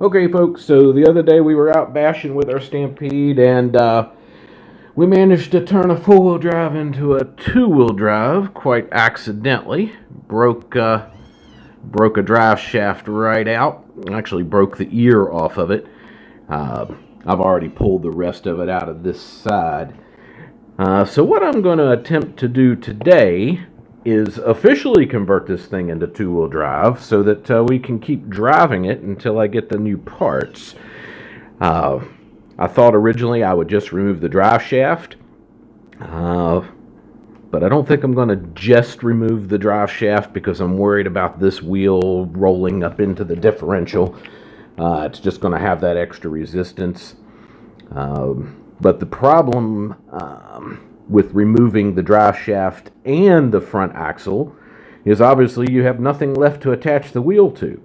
Okay, folks, so the other day we were out bashing with our Stampede, and we managed to turn a four-wheel drive into a two-wheel drive quite accidentally. Broke a drive shaft right out. Actually broke the ear off of it. I've already pulled the rest of it out of this side. So what I'm going to attempt to do today is officially convert this thing into two-wheel drive so that we can keep driving it until I get the new parts. I thought originally I would just remove the drive shaft, but I don't think I'm going to just remove the drive shaft because I'm worried about this wheel rolling up into the differential. It's just going to have that extra resistance. But the problem with removing the drive shaft and the front axle is obviously you have nothing left to attach the wheel to.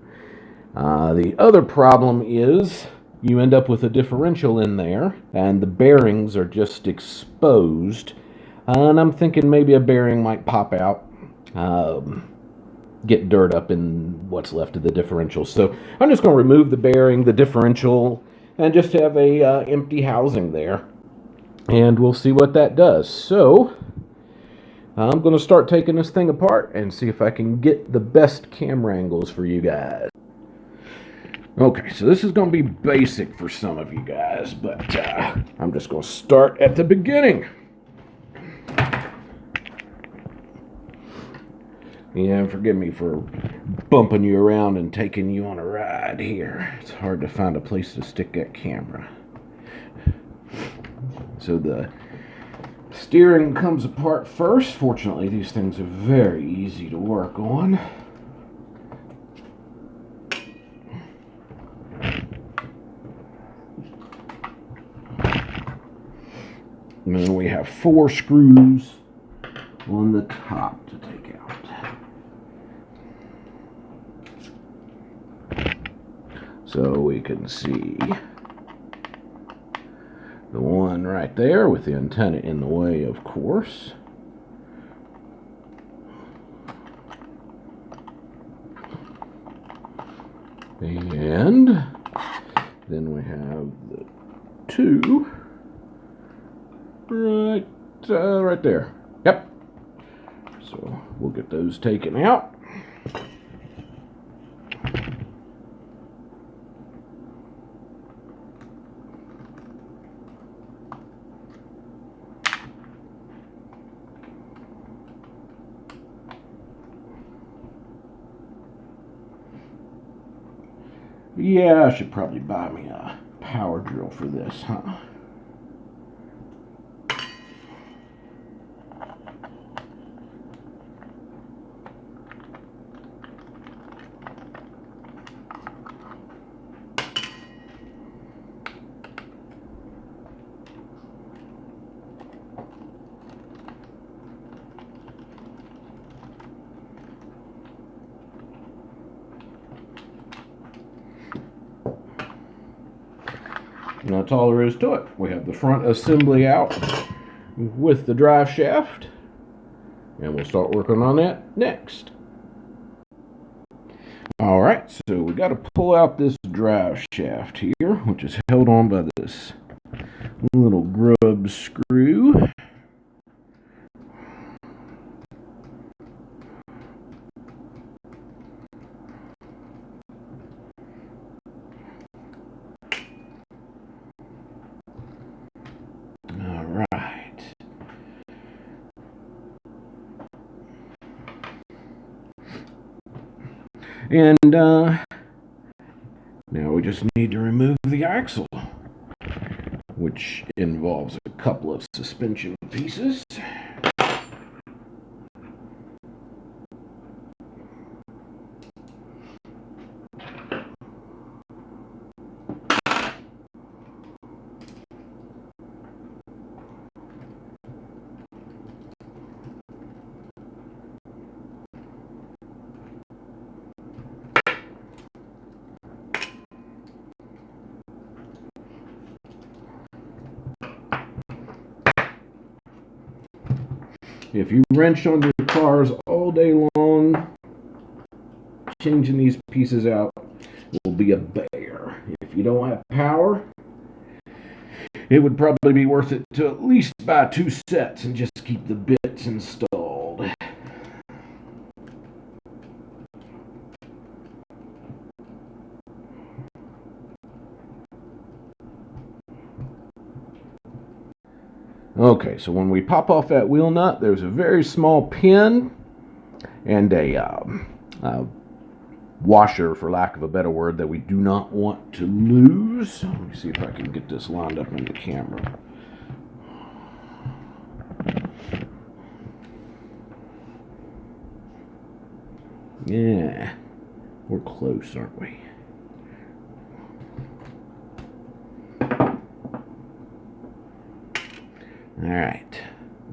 The other problem is you end up with a differential in there and the bearings are just exposed. And I'm thinking maybe a bearing might pop out, get dirt up in what's left of the differential. So I'm just going to remove the bearing, the differential, and just have a empty housing there. And we'll see what that does. So I'm going to start taking this thing apart and see if I can get the best camera angles for you guys. Okay, so this is going to be basic for some of you guys, but I'm just going to start at the beginning. Yeah, forgive me for bumping you around and taking you on a ride here. It's hard to find a place to stick that camera. So the steering comes apart first. Fortunately, these things are very easy to work on. And then we have 4 screws on the top to take out. So we can see the one right there with the antenna in the way, of course. And then we have the 2 right there. Yep. So we'll get those taken out. Yeah, I should probably buy me a power drill for this, huh? And that's all there is to it. We have the front assembly out with the drive shaft, and we'll start working on that next. Alright, so we got to pull out this drive shaft here, which is held on by this little grub screw. And now we just need to remove the axle, which involves a couple of suspension pieces. If you wrench on your cars all day long, changing these pieces out will be a bear. if you don't have power, it would probably be worth it to at least buy 2 sets and just keep the bits installed. Okay, so when we pop off that wheel nut, there's a very small pin and a washer, for lack of a better word, that we do not want to lose. Let me see if I can get this lined up on the camera. Yeah, we're close, aren't we? All right,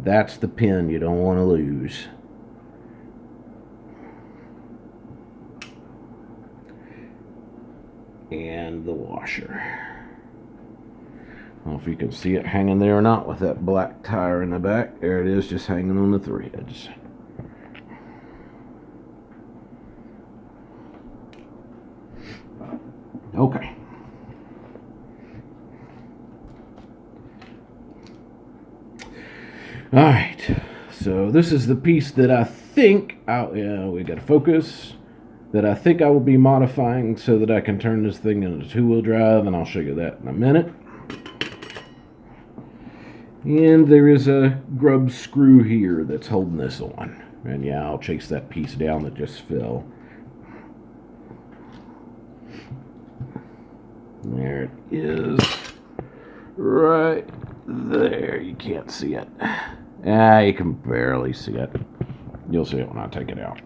that's the pin you don't want to lose. And the washer. I don't know if you can see it hanging there or not with that black tire in the back. There it is, just hanging on the threads. Okay. All right. So this is the piece that I think, we got to focus, that I think I will be modifying so that I can turn this thing into 2-wheel drive, and I'll show you that in a minute. And there is a grub screw here that's holding this on. And yeah, I'll chase that piece down that just fell. There it is. Right there. You can't see it. You can barely see it. You'll see it when I take it out.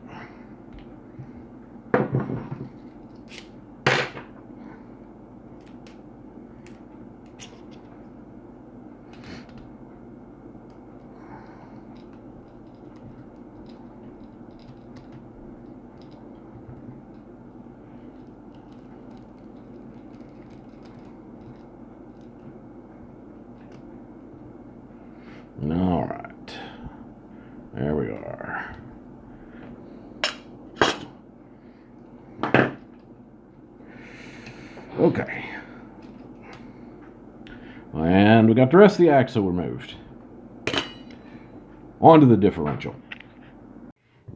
All right, there we are. Okay, and we got the rest of the axle removed. On to the differential.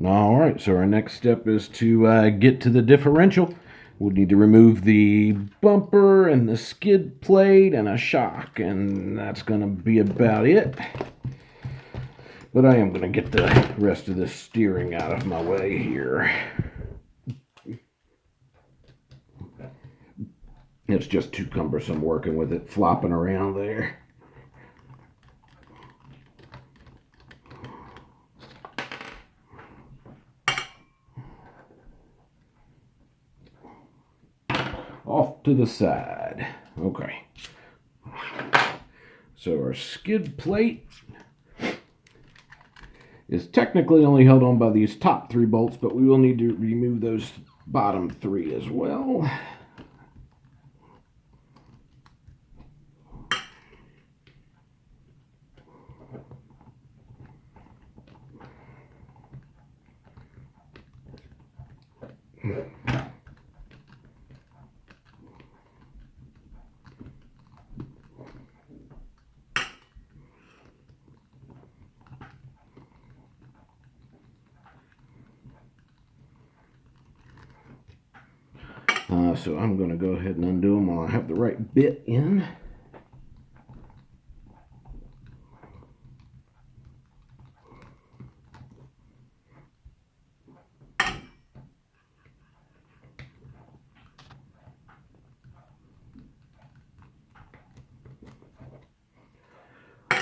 All right, so our next step is to get to the differential. We'll need to remove the bumper and the skid plate and a shock, and that's going to be about it. But I am going to get the rest of this steering out of my way here. It's just too cumbersome working with it flopping around there. Off to the side. Okay. So our skid plate is technically only held on by these top 3 bolts, but we will need to remove those bottom 3 as well. So I'm going to go ahead and undo them while I have the right bit in.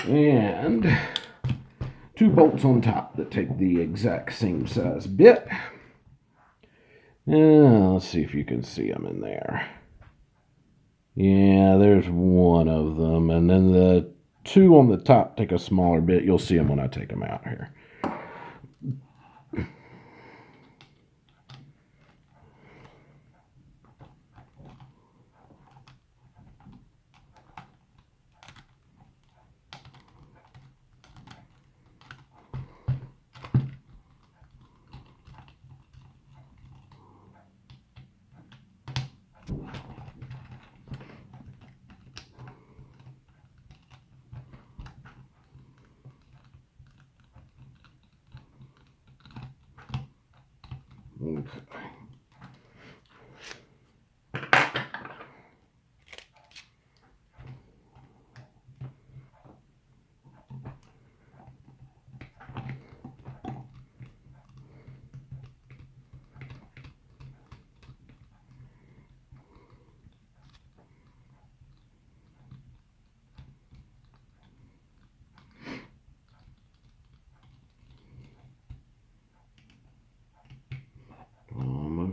And 2 bolts on top that take the exact same size bit. Let's see if you can see them in there. Yeah, there's one of them. And then the 2 on the top take a smaller bit. You'll see them when I take them out here.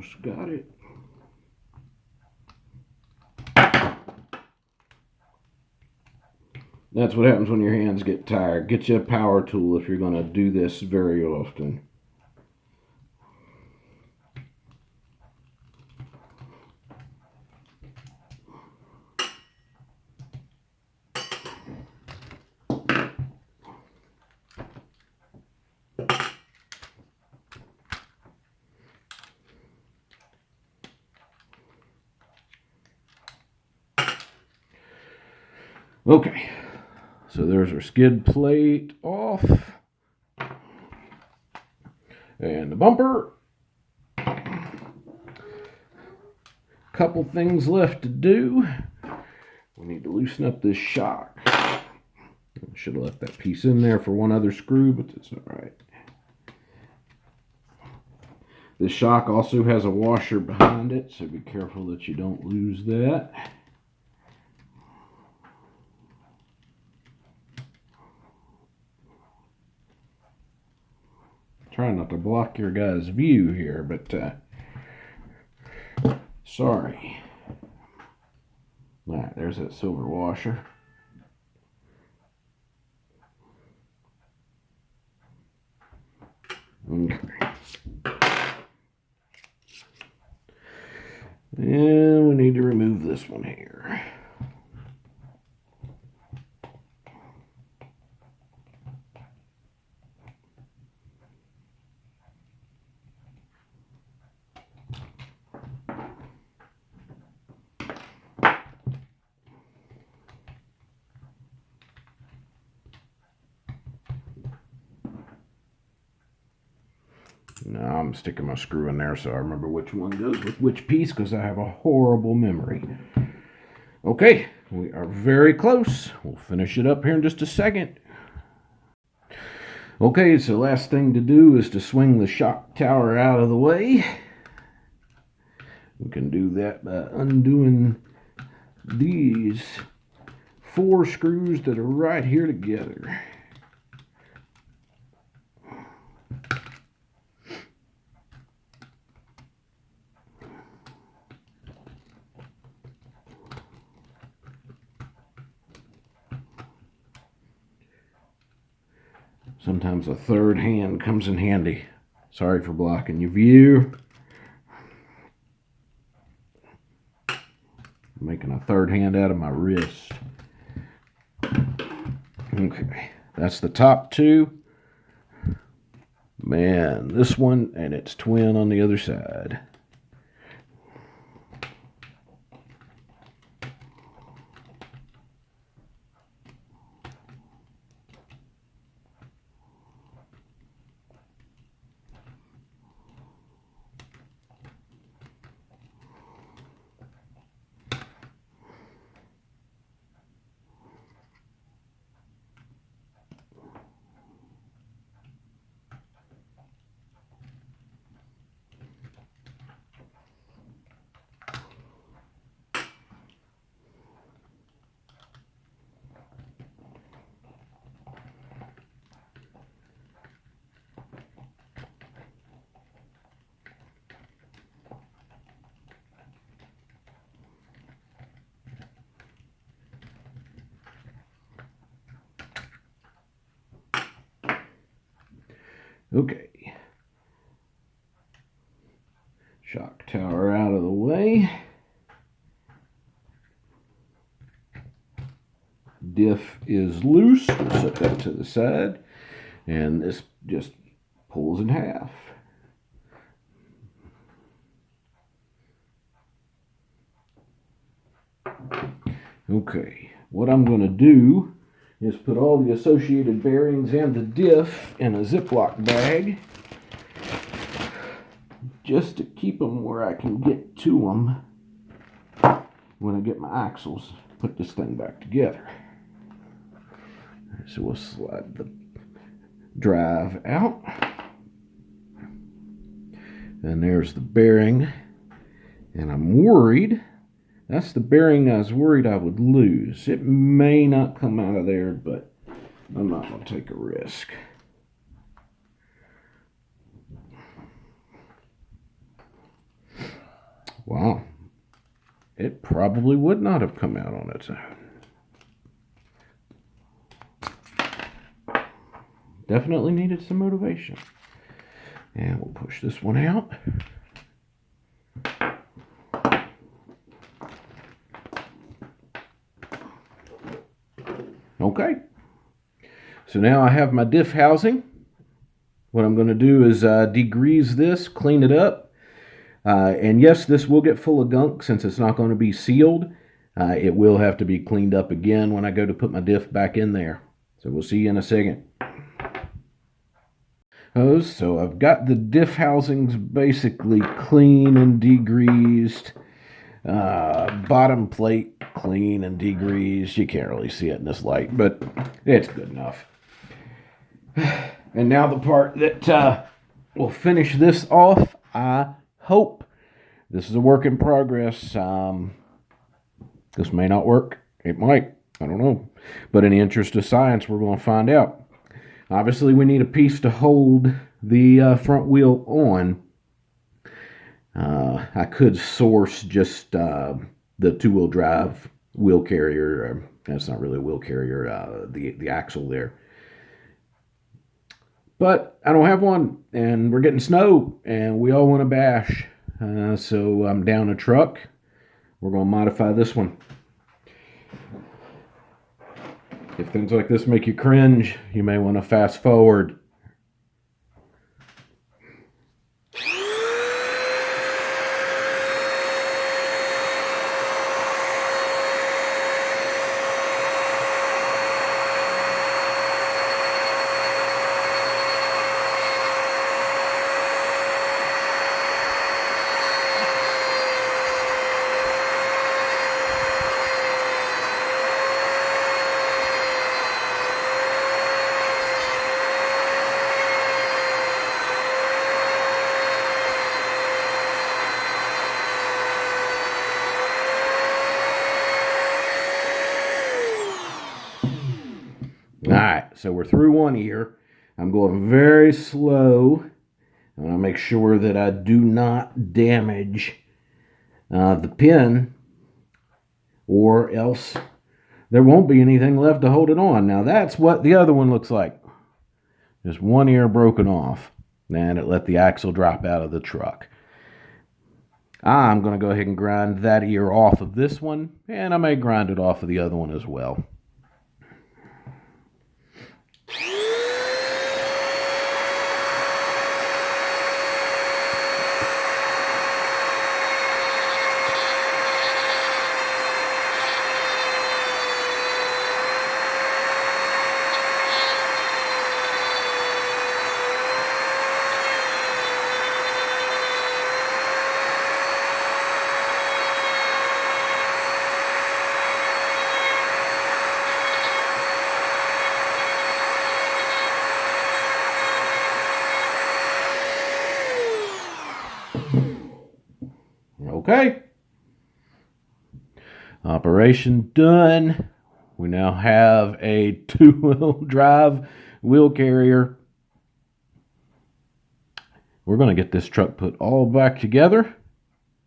Almost got it. That's what happens when your hands get tired. Get you a power tool if you're going to do this very often. Okay, so there's our skid plate off. And the bumper. Couple things left to do. We need to loosen up this shock. I should have left that piece in there for one other screw, but that's all right. This shock also has a washer behind it, so be careful that you don't lose that. Trying not to block your guys' view here, but sorry. Alright, there's that silver washer. Okay. And we need to remove this one here. Now I'm sticking my screw in there so I remember which one goes with which piece, because I have a horrible memory. Okay, we are very close. We'll finish it up here in just a second. Okay, so last thing to do is to swing the shock tower out of the way. We can do that by undoing these 4 screws that are right here together. Sometimes a third hand comes in handy. Sorry for blocking your view. I'm making a third hand out of my wrist. Okay, that's the top 2. Man, this one and its twin on the other side. Okay. Shock tower out of the way. Diff is loose. We'll set that to the side. And this just pulls in half. Okay. What I'm going to do is put all the associated bearings and the diff in a Ziploc bag, just to keep them where I can get to them when I get my axles, put this thing back together. So we'll slide the drive out. And there's the bearing. And I'm worried, that's the bearing I was worried I would lose. It may not come out of there, but I'm not going to take a risk. Wow. It probably would not have come out on its own. Definitely needed some motivation. And we'll push this one out. Okay. So now I have my diff housing. What I'm going to do is degrease this, clean it up. And yes, this will get full of gunk since it's not going to be sealed. It will have to be cleaned up again when I go to put my diff back in there. So we'll see you in a second. Oh, so I've got the diff housings basically clean and degreased. Bottom plate clean and degreased. You can't really see it in this light, but it's good enough. And now the part that will finish this off, I hope. This is a work in progress. This may not work. It might. I don't know. But in the interest of science, we're going to find out. Obviously, we need a piece to hold the front wheel on. I could source just the two-wheel drive wheel carrier. That's not really a wheel carrier, the axle there. But I don't have one, and we're getting snow, and we all want to bash. So I'm down a truck. We're going to modify this one. If things like this make you cringe, you may want to fast forward. Alright, so we're through one ear. I'm going very slow. I want to make sure that I do not damage the pin, or else there won't be anything left to hold it on. Now that's what the other one looks like. Just one ear broken off, and it let the axle drop out of the truck. I'm going to go ahead and grind that ear off of this one, and I may grind it off of the other one as well. Okay. Operation done. We now have a two-wheel drive wheel carrier. We're going to get this truck put all back together.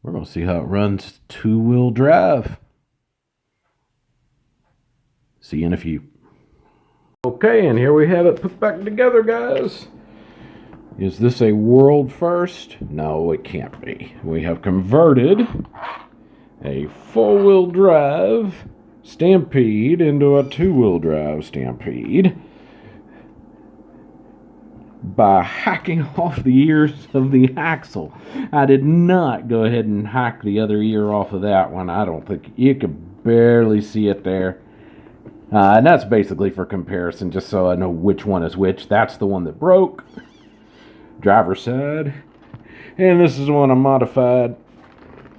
We're going to see how it runs two-wheel drive. See you in a few. Okay, and here we have it put back together, guys. Is this a world first? No, it can't be. We have converted a four-wheel drive Stampede into a two-wheel drive Stampede by hacking off the ears of the axle. I did not go ahead and hack the other ear off of that one. I don't think you could barely see it there. And that's basically for comparison, just so I know which one is which. That's the one that broke. Driver's side, and this is the one I modified.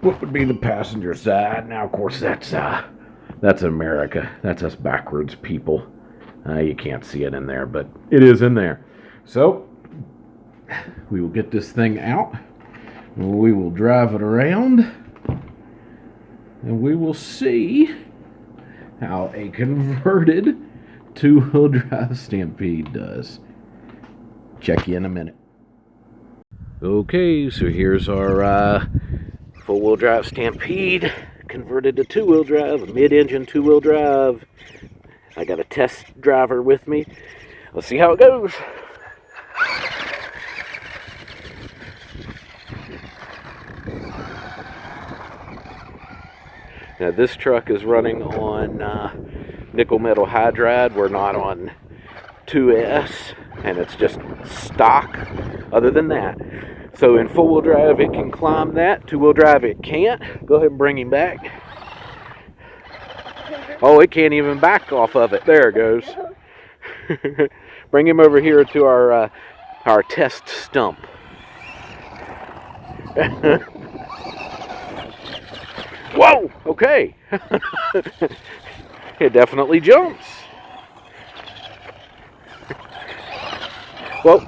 What would be the passenger side? Now, of course, that's America. That's us backwards people. You can't see it in there, but it is in there. So we will get this thing out. We will drive it around, and we will see how a converted two-wheel drive Stampede does. Check you in a minute. Okay, so here's our Four-wheel drive Stampede, converted to two-wheel drive, a mid-engine two-wheel drive. I got a test driver with me. Let's see how it goes. Now this truck is running on nickel metal hydride. We're not on 2S, and it's just stock other than that. So in four-wheel drive it can climb that, two-wheel drive it can't. Go ahead and bring him back. Oh, it can't even back off of it. There it goes. Bring him over here to our test stump. Whoa, okay. It definitely jumps. Well,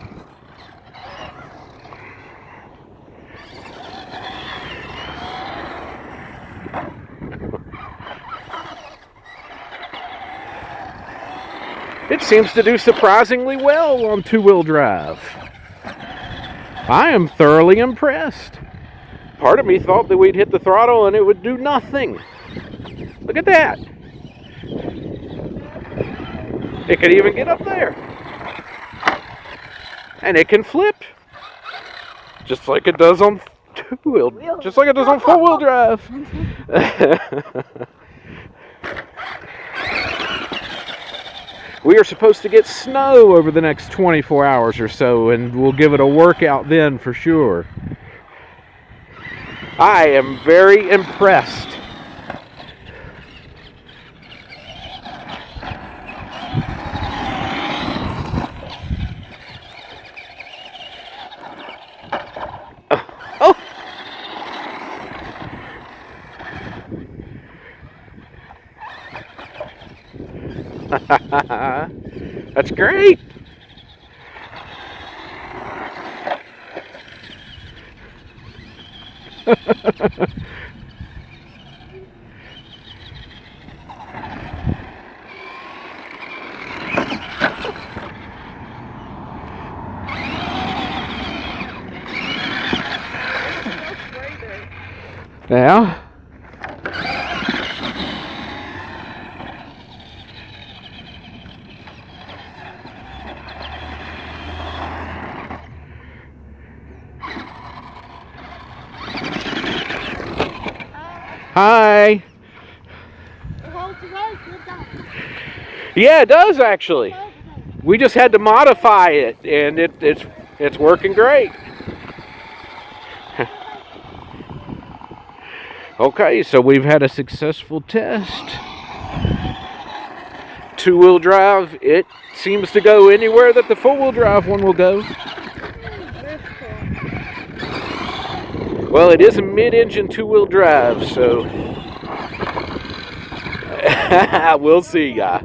it seems to do surprisingly well on two-wheel drive. I am thoroughly impressed. Part of me thought that we'd hit the throttle and it would do nothing. Look at that. It could even get up there. And it can flip. Just like it does on two-wheel. Just like it does on four-wheel drive. We are supposed to get snow over the next 24 hours or so, and we'll give it a workout then for sure. I am very impressed. Oh! That's great. Yeah. Hi. Yeah, it does actually. We just had to modify it, and it's working great. Okay, so we've had a successful test. Two-wheel drive, it seems to go anywhere that the four-wheel drive one will go. Well, it is a mid-engine two-wheel drive, so we'll see, guy.